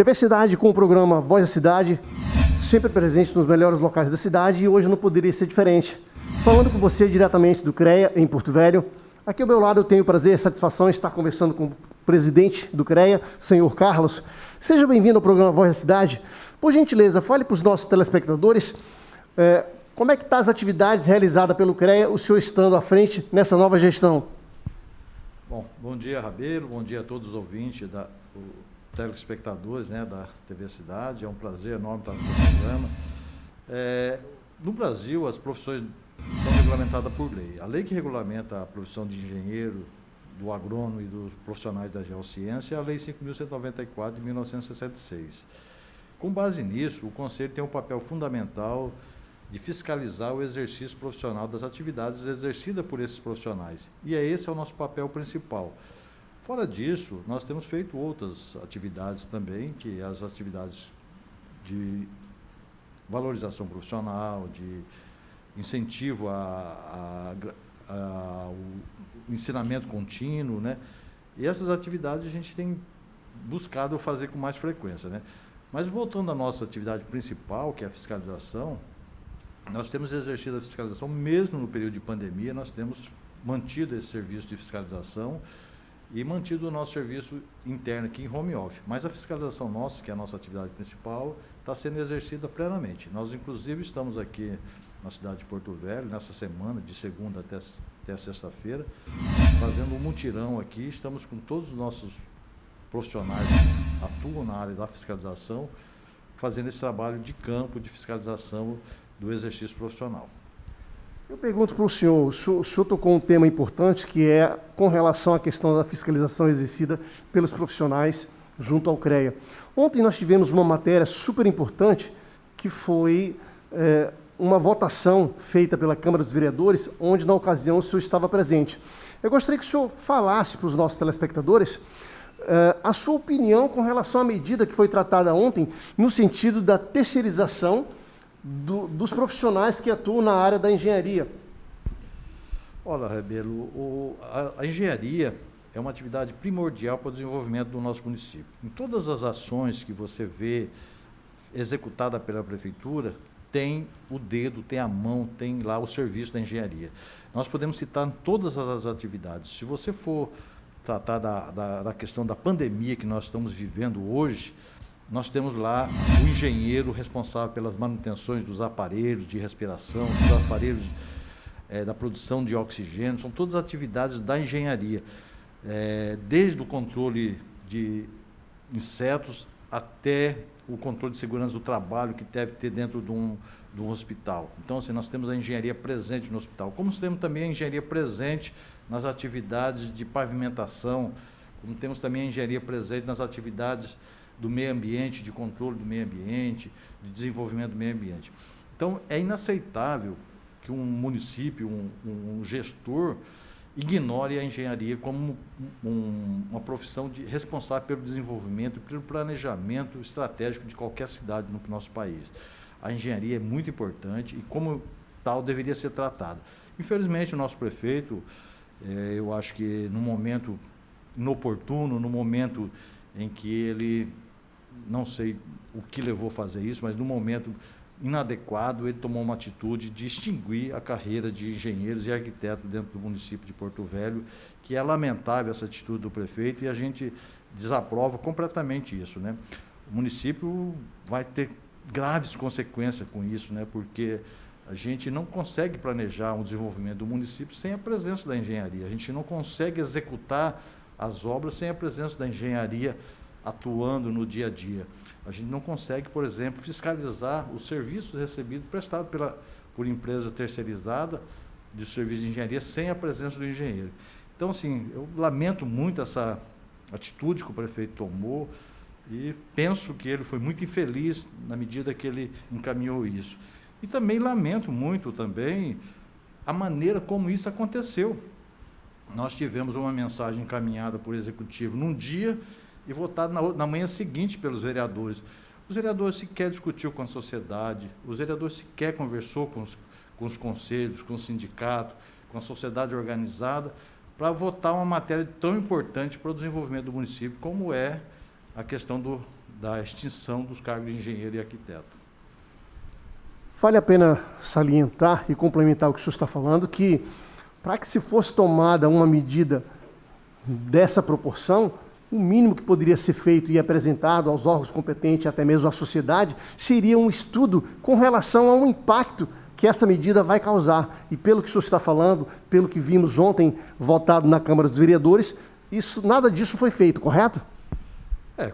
TV Cidade com o programa Voz da Cidade, sempre presente nos melhores locais da cidade, e hoje não poderia ser diferente. Falando com você diretamente do CREA, em Porto Velho. Aqui ao meu lado eu tenho o prazer e satisfação de estar conversando com o presidente do CREA, senhor Carlos. Seja bem-vindo ao programa Voz da Cidade. Por gentileza, fale para os nossos telespectadores como é que estão as atividades realizadas pelo CREA, o senhor estando à frente nessa nova gestão. Bom dia, Rabelo, bom dia a todos os ouvintes, telespectadores, da TV Cidade. É um prazer enorme estar no programa. No Brasil, as profissões são regulamentadas por lei. A lei que regulamenta a profissão de engenheiro, do agrônomo e dos profissionais da geociência é a Lei 5.194, de 1966. Com base nisso, o Conselho tem um papel fundamental de fiscalizar o exercício profissional das atividades exercidas por esses profissionais. E esse é o nosso papel principal. Fora disso, nós temos feito outras atividades também, que as atividades de valorização profissional, de incentivo ao ensinamento contínuo, E essas atividades a gente tem buscado fazer com mais frequência, Mas voltando à nossa atividade principal, que é a fiscalização, nós temos exercido a fiscalização, mesmo no período de pandemia, nós temos mantido esse serviço de fiscalização e mantido o nosso serviço interno aqui em home office. Mas a fiscalização nossa, que é a nossa atividade principal, está sendo exercida plenamente. Nós, inclusive, estamos aqui na cidade de Porto Velho, nessa semana, de segunda até sexta-feira, fazendo um mutirão aqui. Estamos com todos os nossos profissionais que atuam na área da fiscalização, fazendo esse trabalho de campo, de fiscalização do exercício profissional. Eu pergunto para o senhor tocou um tema importante, que é com relação à questão da fiscalização exercida pelos profissionais junto ao CREA. Ontem nós tivemos uma matéria super importante, que foi uma votação feita pela Câmara dos Vereadores, onde na ocasião o senhor estava presente. Eu gostaria que o senhor falasse para os nossos telespectadores a sua opinião com relação à medida que foi tratada ontem, no sentido da terceirização dos profissionais que atuam na área da engenharia. Olha, Rebelo, a engenharia é uma atividade primordial para o desenvolvimento do nosso município. Em todas as ações que você vê executada pela prefeitura, tem o dedo, tem a mão, tem lá o serviço da engenharia. Nós podemos citar todas as atividades. Se você for tratar da questão da pandemia que nós estamos vivendo hoje, nós temos lá o engenheiro responsável pelas manutenções dos aparelhos de respiração, dos aparelhos da produção de oxigênio, são todas atividades da engenharia, desde o controle de insetos até o controle de segurança do trabalho que deve ter dentro de um hospital. Então, assim, nós temos a engenharia presente no hospital, como temos também a engenharia presente nas atividades de pavimentação, como temos também a engenharia presente nas atividades do meio ambiente, de controle do meio ambiente, de desenvolvimento do meio ambiente. Então, é inaceitável que um município, um gestor, ignore a engenharia como uma profissão responsável pelo desenvolvimento e pelo planejamento estratégico de qualquer cidade no nosso país. A engenharia é muito importante e, como tal, deveria ser tratada. Infelizmente, o nosso prefeito, eu acho que no momento inoportuno, no momento em que ele, não sei o que levou a fazer isso, mas no momento inadequado, ele tomou uma atitude de extinguir a carreira de engenheiros e arquitetos dentro do município de Porto Velho, que é lamentável essa atitude do prefeito e a gente desaprova completamente isso, O município vai ter graves consequências com isso, Porque a gente não consegue planejar um desenvolvimento do município sem a presença da engenharia, a gente não consegue executar as obras sem a presença da engenharia atuando no dia a dia. A gente não consegue, por exemplo, fiscalizar os serviços recebidos prestados por empresa terceirizada de serviço de engenharia sem a presença do engenheiro. Então, assim, eu lamento muito essa atitude que o prefeito tomou e penso que ele foi muito infeliz na medida que ele encaminhou isso. E também lamento muito a maneira como isso aconteceu. Nós tivemos uma mensagem encaminhada por executivo num dia e votada na manhã seguinte pelos vereadores. Os vereadores sequer discutiu com a sociedade, os vereadores sequer conversou com os conselhos, com o sindicato, com a sociedade organizada, para votar uma matéria tão importante para o desenvolvimento do município, como é a questão da extinção dos cargos de engenheiro e arquiteto. Vale a pena salientar e complementar o que o senhor está falando, que para que se fosse tomada uma medida dessa proporção, o mínimo que poderia ser feito e apresentado aos órgãos competentes, até mesmo à sociedade, seria um estudo com relação ao impacto que essa medida vai causar. E pelo que o senhor está falando, pelo que vimos ontem votado na Câmara dos Vereadores, nada disso foi feito, correto?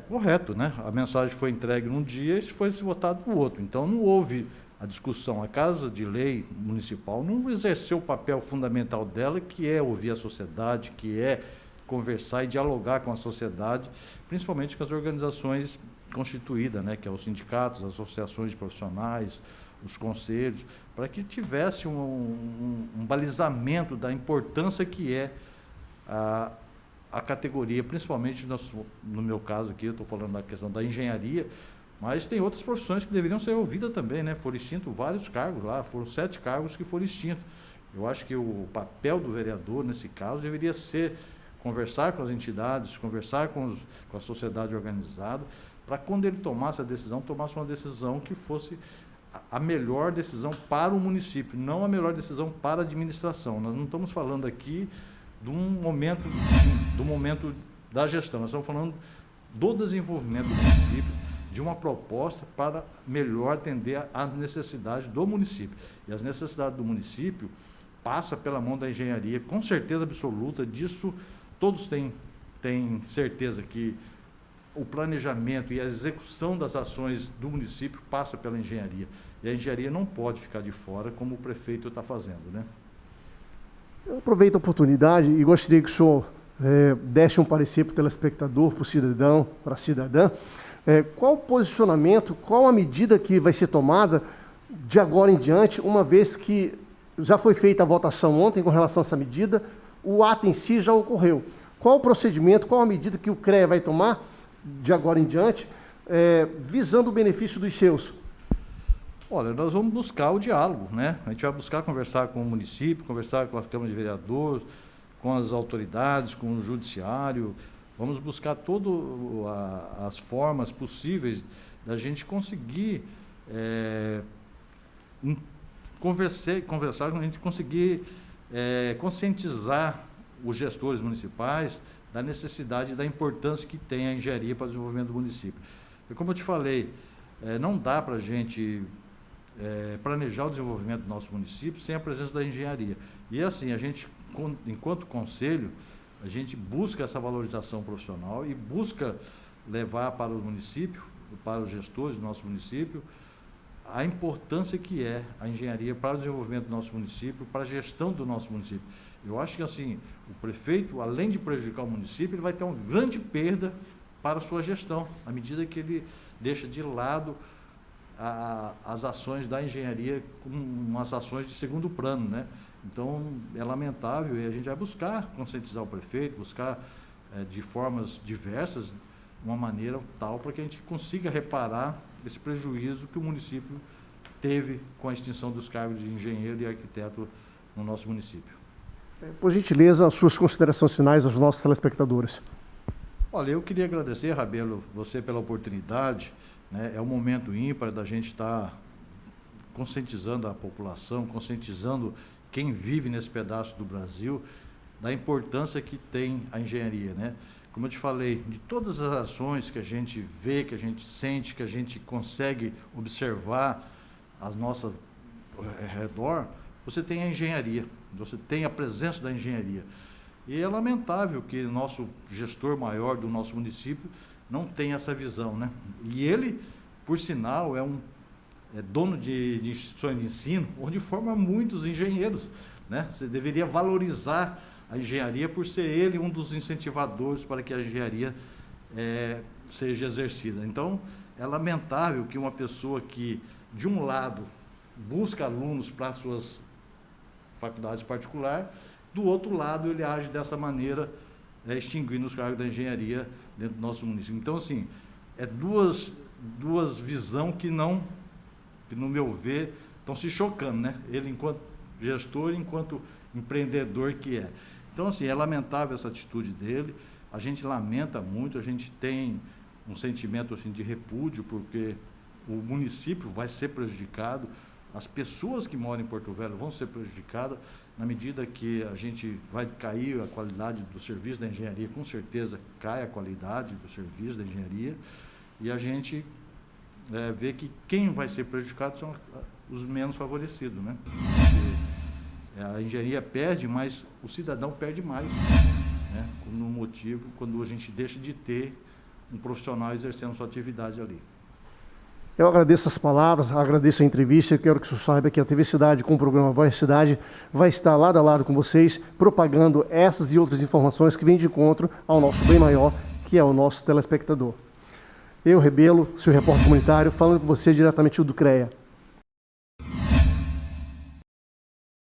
Correto, né? A mensagem foi entregue num dia e foi votado no outro. Então não houve a discussão. A Casa de Lei Municipal não exerceu o papel fundamental dela, que é ouvir a sociedade, que é conversar e dialogar com a sociedade, principalmente com as organizações constituídas, né, que é os sindicatos, as associações de profissionais, os conselhos, para que tivesse um balizamento da importância que é a categoria, principalmente no meu caso aqui, eu estou falando da questão da engenharia, mas tem outras profissões que deveriam ser ouvidas também, né? Foram extintos vários cargos lá, foram 7 cargos que foram extintos. Eu acho que o papel do vereador, nesse caso, deveria ser conversar com as entidades, conversar com a sociedade organizada, para quando ele tomasse a decisão, tomasse uma decisão que fosse a melhor decisão para o município, não a melhor decisão para a administração. Nós não estamos falando aqui do momento da gestão, nós estamos falando do desenvolvimento do município, de uma proposta para melhor atender às necessidades do município. E as necessidades do município passa pela mão da engenharia, com certeza absoluta. Disso todos têm certeza que o planejamento e a execução das ações do município passa pela engenharia. E a engenharia não pode ficar de fora, como o prefeito está fazendo, né? Eu aproveito a oportunidade e gostaria que o senhor desse um parecer para o telespectador, para o cidadão, para a cidadã. Qual o posicionamento, qual a medida que vai ser tomada de agora em diante, uma vez que já foi feita a votação ontem com relação a essa medida, o ato em si já ocorreu. Qual o procedimento, qual a medida que o CREA vai tomar de agora em diante, visando o benefício dos seus? Olha, nós vamos buscar o diálogo, né? A gente vai buscar conversar com o município, conversar com a Câmara de Vereadores, com as autoridades, com o judiciário. Vamos buscar todas as formas possíveis da gente conseguir conversar, a gente conseguir conscientizar os gestores municipais da necessidade e da importância que tem a engenharia para o desenvolvimento do município. E como eu te falei, não dá para a gente planejar o desenvolvimento do nosso município sem a presença da engenharia. E assim, a gente, enquanto conselho, a gente busca essa valorização profissional e busca levar para o município, para os gestores do nosso município, a importância que é a engenharia para o desenvolvimento do nosso município, para a gestão do nosso município. Eu acho que assim, o prefeito, além de prejudicar o município, ele vai ter uma grande perda para a sua gestão, à medida que ele deixa de lado as ações da engenharia como umas ações de segundo plano, né? Então, é lamentável e a gente vai buscar conscientizar o prefeito, buscar de formas diversas, uma maneira tal para que a gente consiga reparar esse prejuízo que o município teve com a extinção dos cargos de engenheiro e arquiteto no nosso município. Por gentileza, as suas considerações finais aos nossos telespectadores. Olha, eu queria agradecer, Rabelo, você pela oportunidade, né? É um momento ímpar da gente estar conscientizando a população, conscientizando quem vive nesse pedaço do Brasil, da importância que tem a engenharia, né? Como eu te falei, de todas as ações que a gente vê, que a gente sente, que a gente consegue observar ao nosso redor, você tem a engenharia, você tem a presença da engenharia. E é lamentável que o nosso gestor maior do nosso município não tenha essa visão, né? E ele, por sinal, é dono de instituições de ensino, onde forma muitos engenheiros, né? Você deveria valorizar a engenharia por ser ele um dos incentivadores para que a engenharia seja exercida. Então, é lamentável que uma pessoa que, de um lado, busca alunos para suas faculdades particulares, do outro lado, ele age dessa maneira, extinguindo os cargos da engenharia dentro do nosso município. Então, assim, duas visões que, no meu ver, estão se chocando, né? Ele enquanto gestor e enquanto empreendedor que é. Então, assim, é lamentável essa atitude dele, a gente lamenta muito, a gente tem um sentimento assim, de repúdio, porque o município vai ser prejudicado, as pessoas que moram em Porto Velho vão ser prejudicadas, na medida que a gente vai cair a qualidade do serviço da engenharia, com certeza cai a qualidade do serviço da engenharia, e a gente vê que quem vai ser prejudicado são os menos favorecidos, né? Porque a engenharia perde, mas o cidadão perde mais, né? No motivo, quando a gente deixa de ter um profissional exercendo sua atividade ali. Eu agradeço as palavras, agradeço a entrevista. Eu quero que o senhor saiba que a TV Cidade, com o programa Voz Cidade, vai estar lado a lado com vocês, propagando essas e outras informações que vêm de encontro ao nosso bem maior, que é o nosso telespectador. Eu, Rebelo, seu repórter comunitário, falando com você diretamente do CREA.